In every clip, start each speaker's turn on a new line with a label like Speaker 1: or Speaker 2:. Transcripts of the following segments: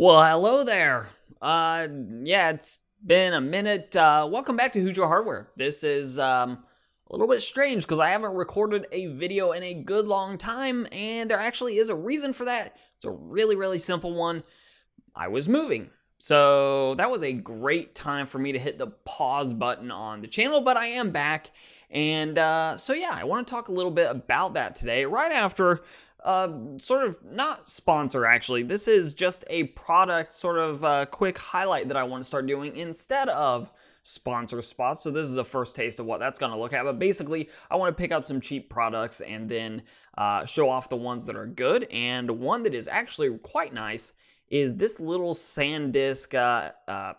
Speaker 1: Well, hello there. Yeah, it's been a minute. Welcome back to Hoosier Hardware. This is a little bit strange because I haven't recorded a video in a good long time, and there actually is a reason for that. It's a really simple one. I was moving. So that was a great time for me to hit the pause button on the channel, but I am back. And so yeah, I want to talk a little bit about that today, right after sort of not sponsor actually. This is just a product sort of quick highlight that I want to start doing instead of sponsor spots. So this is a first taste of what that's going to look at. But basically, I want to pick up some cheap products and then show off the ones that are good. And one that is actually quite nice is this little SanDisk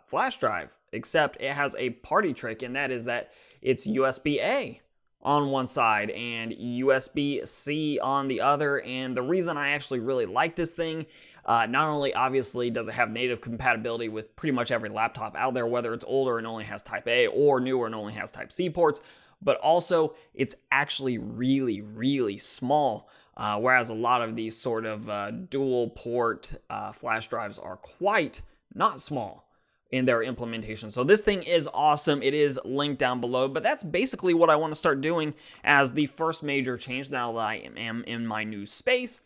Speaker 1: flash drive, except it has a party trick, and that is that it's USB-A on one side and USB-C on the other. And the reason I actually really like this thing, not only obviously does it have native compatibility with pretty much every laptop out there, whether it's older and only has Type A or newer and only has Type C ports, but also it's actually really small. Whereas a lot of these sort of dual port flash drives are quite not small in their implementation. So this thing is awesome. It is linked down below, but that's basically what I want to start doing as the first major change now that I am in my new space.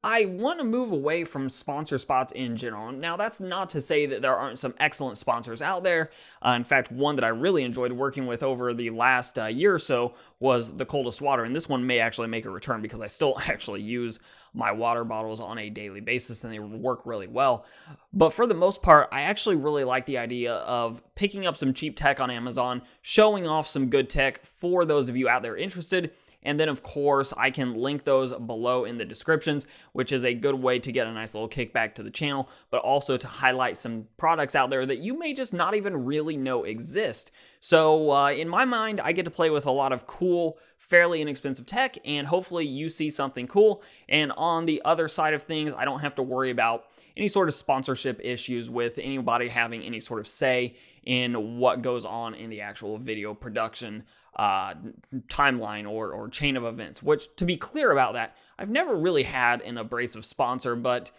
Speaker 1: I want to move away from sponsor spots in general. Now, that's not to say that there aren't some excellent sponsors out there. In fact, one that I really enjoyed working with over the last year or so was the Coldest Water, and this one may actually make a return because I still actually use my water bottles on a daily basis and they work really well. But for the most part, I actually really like the idea of picking up some cheap tech on Amazon, showing off some good tech for those of you out there interested. And then, of course, I can link those below in the descriptions, which is a good way to get a nice little kickback to the channel, but also to highlight some products out there that you may just not even really know exist. So in my mind, I get to play with a lot of cool, fairly inexpensive tech, and hopefully you see something cool. And on the other side of things, I don't have to worry about any sort of sponsorship issues with anybody having any sort of say in what goes on in the actual video production timeline or chain of events, which, to be clear about that, I've never really had an abrasive sponsor, but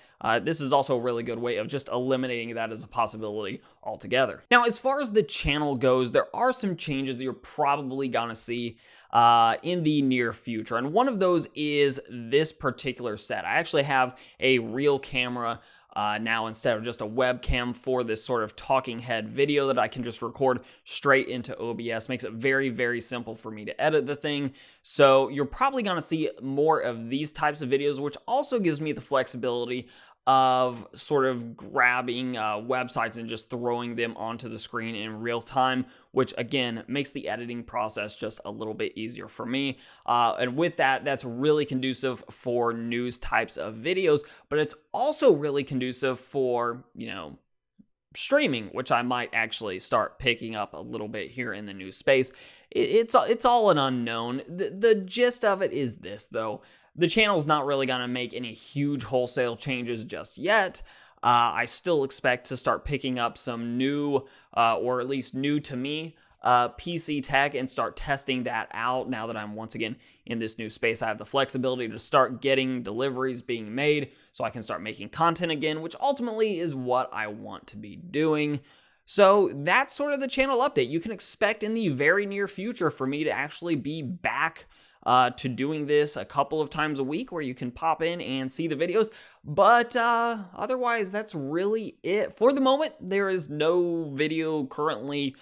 Speaker 1: this is also a really good way of just eliminating that as a possibility altogether. Now, as far as the channel goes, there are some changes you're probably gonna see in the near future, and one of those is this particular set. I actually have a real camera now instead of just a webcam for this sort of talking head video that I can just record straight into OBS. Makes it very simple for me to edit the thing. So you're probably going to see more of these types of videos, which also gives me the flexibility of sort of grabbing websites and just throwing them onto the screen in real time, which again makes the editing process just a little bit easier for me. And with that, that's really conducive for news types of videos, but it's also really conducive for, streaming, which I might actually start picking up a little bit here in the new space. It's all an unknown. The gist of it is this, though. The channel's not really going to make any huge wholesale changes just yet. I still expect to start picking up some new, or at least new to me, PC tech and start testing that out now that I'm once again in this new space. I have the flexibility to start getting deliveries being made so I can start making content again, which ultimately is what I want to be doing. So that's sort of the channel update. You can expect in the very near future for me to actually be back to doing this a couple of times a week where you can pop in and see the videos. But otherwise, that's really it. For the moment, there is no video currently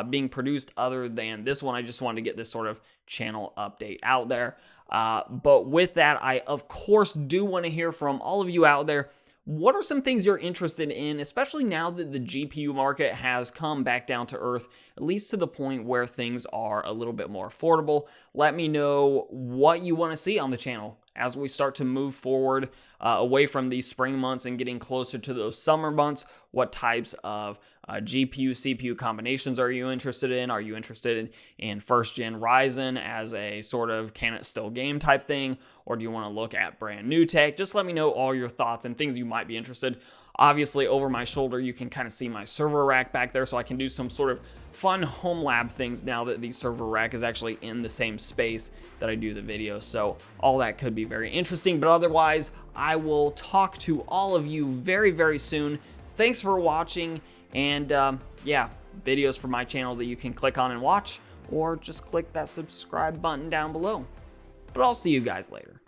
Speaker 1: being produced other than this one. I just wanted to get this sort of channel update out there. But with that, I, of course, do want to hear from all of you out there. What are some things you're interested in, especially now that the GPU market has come back down to earth, at least to the point where things are a little bit more affordable? Let me know what you want to see on the channel as we start to move forward away from these spring months and getting closer to those summer months. What types of GPU, CPU combinations are you interested in? Are you interested in first-gen Ryzen as a sort of can it still game type thing? Or do you want to look at brand new tech? Just let me know all your thoughts and things you might be interested. Obviously, over my shoulder, you can kind of see my server rack back there, so I can do some sort of fun home lab things now that the server rack is actually in the same space that I do the video. So all that could be very interesting, but otherwise I will talk to all of you very, very soon. Thanks for watching, and yeah, videos from my channel that you can click on and watch, or just click that subscribe button down below. But I'll see you guys later.